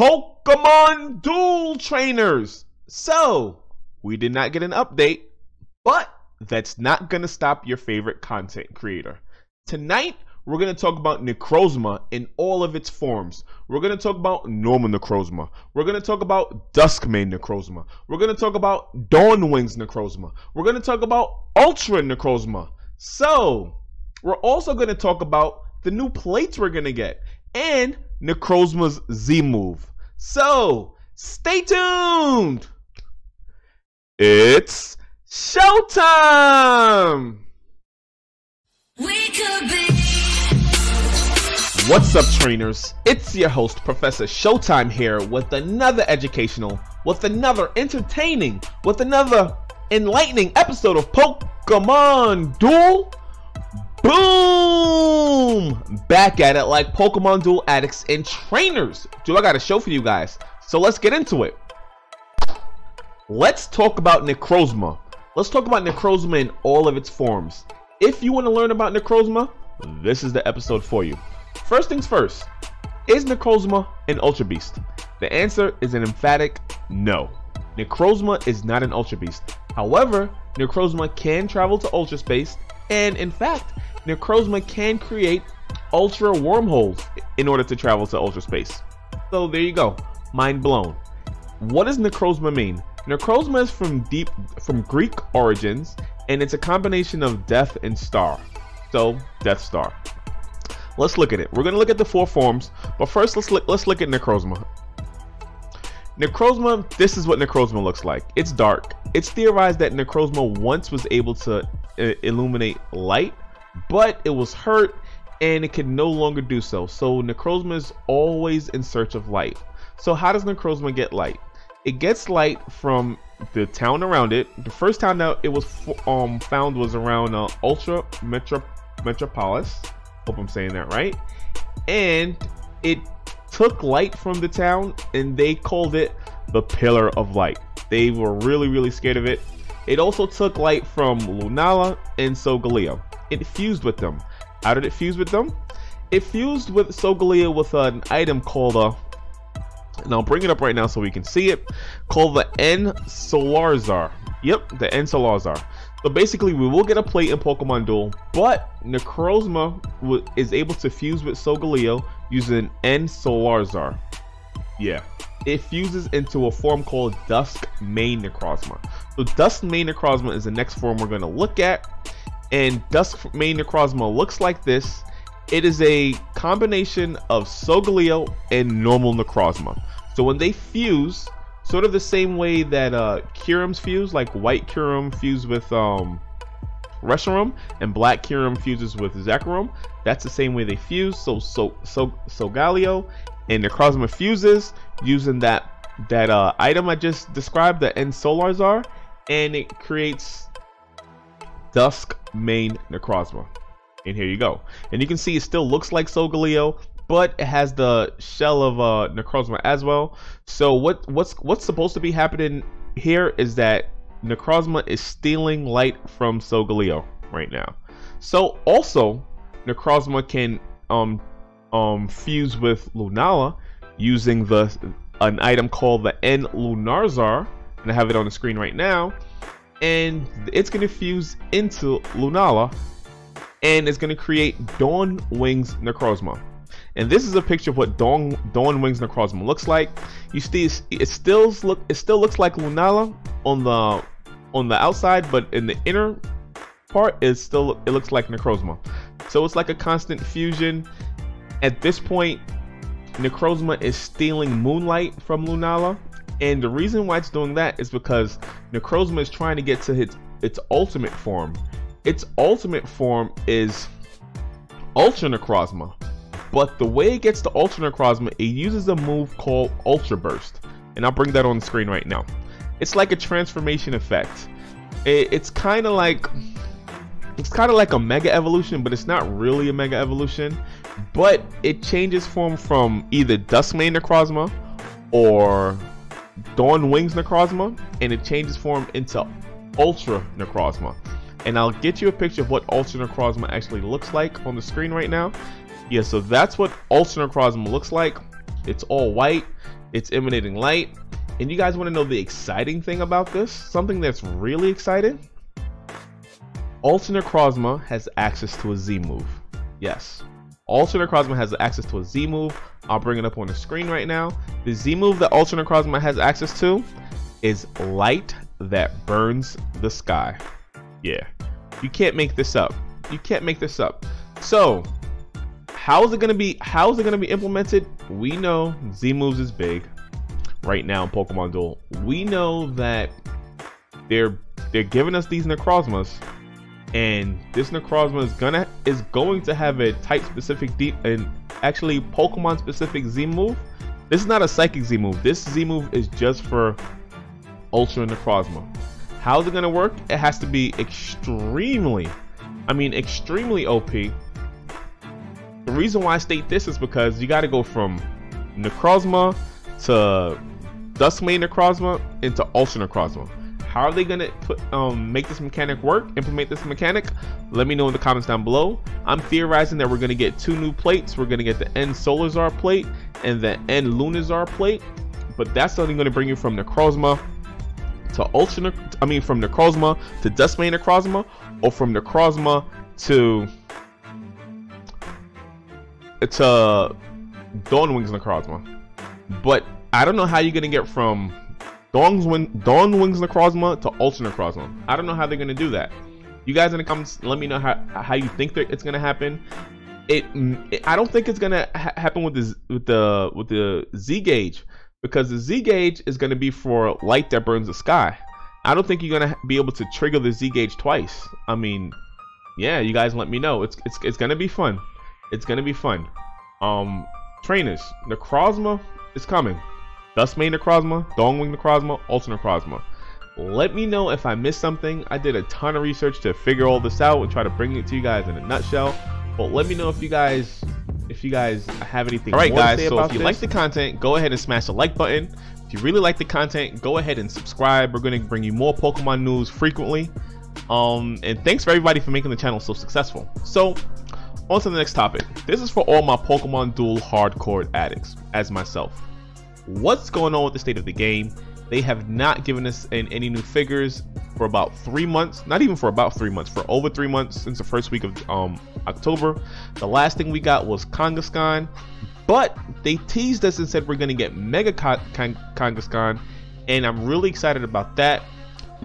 Pokemon Duel trainers. So, we did not get an update, but that's not going to stop your favorite content creator. Tonight, we're going to talk about NECROZMA in all of its forms. We're going to talk about normal NECROZMA. We're going to talk about Duskmane NECROZMA. We're going to talk about Dawnwings NECROZMA. We're going to talk about Ultra NECROZMA. So, we're also going to talk about the new plates we're going to get and NECROZMA's Z move. So, stay tuned! It's showtime! What's up, trainers? It's your host, Professor Showtime here with another educational, with another entertaining, with another enlightening episode of Pokemon Duel. Boom! Back at it like Pokemon Duel addicts and trainers. Dude, I got a show for you guys. So let's get into it. Let's talk about NECROZMA. Let's talk about NECROZMA in all of its forms. If you want to learn about NECROZMA, this is the episode for you. First things first, is NECROZMA an Ultra Beast? The answer is an emphatic no. NECROZMA is not an Ultra Beast. However, NECROZMA can travel to Ultra Space, and in fact, NECROZMA can create Ultra Wormholes in order to travel to Ultra Space. So there you go, mind blown. What does NECROZMA mean? NECROZMA is from Greek origins, and it's a combination of death and star. So, Death Star. Let's look at it. We're going to look at the four forms, but first let's look at NECROZMA. NECROZMA, this is what NECROZMA looks like. It's dark. It's theorized that NECROZMA once was able to illuminate light, but it was hurt and it can no longer do so. So NECROZMA is always in search of light. So how does NECROZMA get light? It gets light from the town around it. The first town that it was found was around Ultra Metropolis. Hope I'm saying that right. And it took light from the town and they called it the Pillar of Light. They were really scared of it. It also took light from Lunala and Solgaleo. It fused with them. How did it fuse with them? It fused with Solgaleo with an item called and I'll bring it up right now so we can see it, called the NECROZMA. Yep, the NECROZMA. So basically, we will get a plate in Pokemon Duel, but NECROZMA is able to fuse with Solgaleo using NECROZMA. Yeah, it fuses into a form called Duskmane NECROZMA. So Duskmane NECROZMA is the next form we're going to look at, and Duskmane NECROZMA looks like this. It is a combination of Solgaleo and normal NECROZMA. So when they fuse, sort of the same way that Kyurems fuse, like white Kyurem fuse with Reshiram and black Kyurem fuses with Zekrom, that's the same way they fuse. So Solgaleo and NECROZMA fuses using that item I just described, the NECROZMA, and it creates Duskmane NECROZMA. And here you go. And you can see it still looks like Solgaleo, but it has the shell of NECROZMA as well. So what's supposed to be happening here is that NECROZMA is stealing light from Solgaleo right now. So also NECROZMA can fuse with Lunala using an item called the NECROZMA, and I have it on the screen right now. And it's going to fuse into Lunala, and it's going to create Dawnwings NECROZMA. And this is a picture of what Dawnwings NECROZMA looks like. You see, it still looks like Lunala on the outside, but in the inner part, it looks like NECROZMA. So it's like a constant fusion. At this point, NECROZMA is stealing moonlight from Lunala, and the reason why it's doing that is because NECROZMA is trying to get to its ultimate form. Its ultimate form is Ultra NECROZMA, but the way it gets to Ultra NECROZMA, it uses a move called Ultra Burst, and I'll bring that on the screen right now. It's like a transformation effect. It's kind of like a Mega Evolution, but it's not really a Mega Evolution. But it changes form from either Duskmane NECROZMA or Dawnwings NECROZMA, and it changes form into Ultra NECROZMA. And I'll get you a picture of what Ultra NECROZMA actually looks like on the screen right now. Yeah, so that's what Ultra NECROZMA looks like. It's all white. It's emanating light. And you guys want to know the exciting thing about this? Something that's really exciting? Ultra NECROZMA has access to a Z move. Yes. Ultra NECROZMA has access to a Z move. I'll bring it up on the screen right now. The Z move that Ultra NECROZMA has access to is light that burns the sky. Yeah. You can't make this up. You can't make this up. So, how is it gonna be implemented? We know Z moves is big right now in Pokemon Duel. We know that they're giving us these NECROZMAs, and this NECROZMA is going to have a type specific and actually Pokemon specific Z move. This is not a psychic Z move. This Z move is just for Ultra NECROZMA. How's it gonna work? It has to be extremely OP. The reason why I state this is because you got to go from NECROZMA to Duskmane NECROZMA into Ultra NECROZMA. How are they gonna make this mechanic work? Implement this mechanic? Let me know in the comments down below. I'm theorizing that we're gonna get 2 new plates. We're gonna get the N Solazar plate and the N Lunazar plate, but that's only gonna bring you from NECROZMA to from NECROZMA to Duskmane NECROZMA, or from NECROZMA to Dawnwings NECROZMA. But I don't know how you're gonna get from Dawnwings NECROZMA to Ultra NECROZMA. I don't know how they're gonna do that. You guys in the comments, let me know how you think that it's gonna happen. I don't think it's gonna happen with the Z gauge, because the Z gauge is gonna be for light that burns the sky. I don't think you're gonna be able to trigger the Z gauge twice. I mean, yeah, you guys let me know. It's gonna be fun. It's gonna be fun. Trainers, NECROZMA is coming. Duskmane NECROZMA, Dawnwing NECROZMA, Ultra NECROZMA. Let me know if I missed something. I did a ton of research to figure all this out and try to bring it to you guys in a nutshell. But let me know if you guys have anything. All right, guys. So if you like the content, go ahead and smash the like button. If you really like the content, go ahead and subscribe. We're going to bring you more Pokemon news frequently. And thanks for everybody for making the channel so successful. So, on to the next topic. This is for all my Pokemon Duel hardcore addicts, as myself. What's going on with the state of the game? They have not given us any new figures for about 3 months. Not even for about 3 months, for over 3 months since the first week of October. The last thing we got was Kangaskhan, but they teased us and said we're gonna get Mega Kangaskhan, and I'm really excited about that.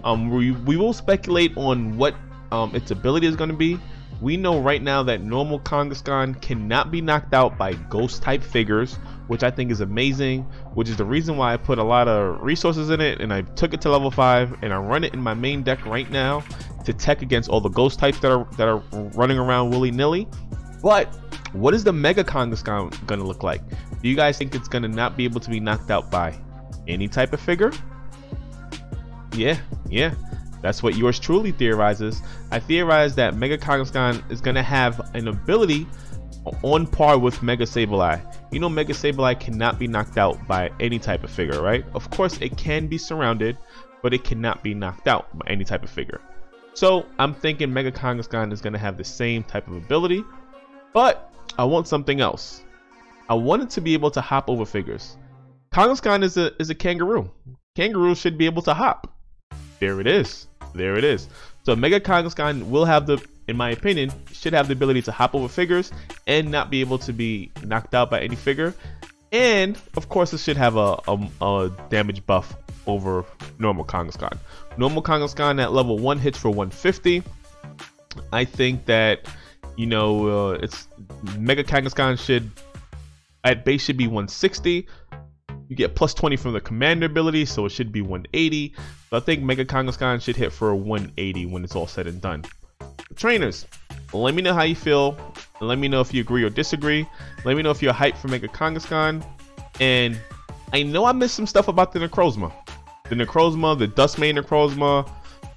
We will speculate on what its ability is going to be. We know right now that normal Kangaskhan cannot be knocked out by ghost type figures, which I think is amazing, which is the reason why I put a lot of resources in it, and I took it to level 5, and I run it in my main deck right now to tech against all the ghost types that are running around willy-nilly. But what is the Mega Kangaskhan gonna look like? Do you guys think it's gonna not be able to be knocked out by any type of figure? Yeah, that's what yours truly theorizes. I theorize that Mega Kangaskhan is gonna have an ability on par with Mega Sableye. You know, Mega Sableye cannot be knocked out by any type of figure, right? Of course it can be surrounded, but it cannot be knocked out by any type of figure. So I'm thinking Mega Kangaskhan is gonna have the same type of ability, but I want something else. I want it to be able to hop over figures. Kangaskhan is a kangaroo. Kangaroos should be able to hop. There it is. There it is. So Mega Kangaskhan will have in my opinion, should have the ability to hop over figures and not be able to be knocked out by any figure. And of course, it should have a damage buff over normal Kangaskhan. Normal Kangaskhan at level 1 hits for 150. I think that, you know, it's Mega Kangaskhan should at base should be 160. You get plus 20 from the commander ability, so it should be 180. So I think Mega Kangaskhan should hit for 180 when it's all said and done. Trainers, let me know how you feel. Let me know if you agree or disagree. Let me know if you're hyped for Mega Kangaskhan. And I know I missed some stuff about the NECROZMA. The NECROZMA, the Duskmane NECROZMA,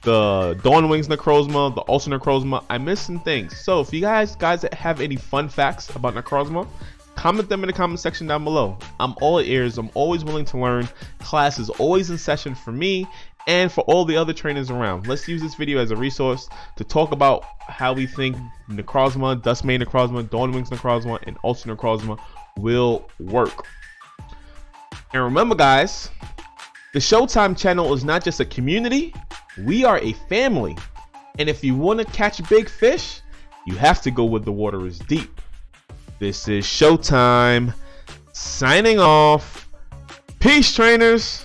the Dawnwings NECROZMA, the Ultra NECROZMA. I missed some things. So if you guys have any fun facts about NECROZMA, comment them in the comment section down below. I'm all ears. I'm always willing to learn. Class is always in session for me and for all the other trainers around. Let's use this video as a resource to talk about how we think NECROZMA, Duskmane NECROZMA, Dawnwings NECROZMA, and Ultra NECROZMA will work. And remember guys, the Showtime channel is not just a community, we are a family. And if you want to catch big fish, you have to go where the water is deep. This is Showtime, signing off. Peace, trainers.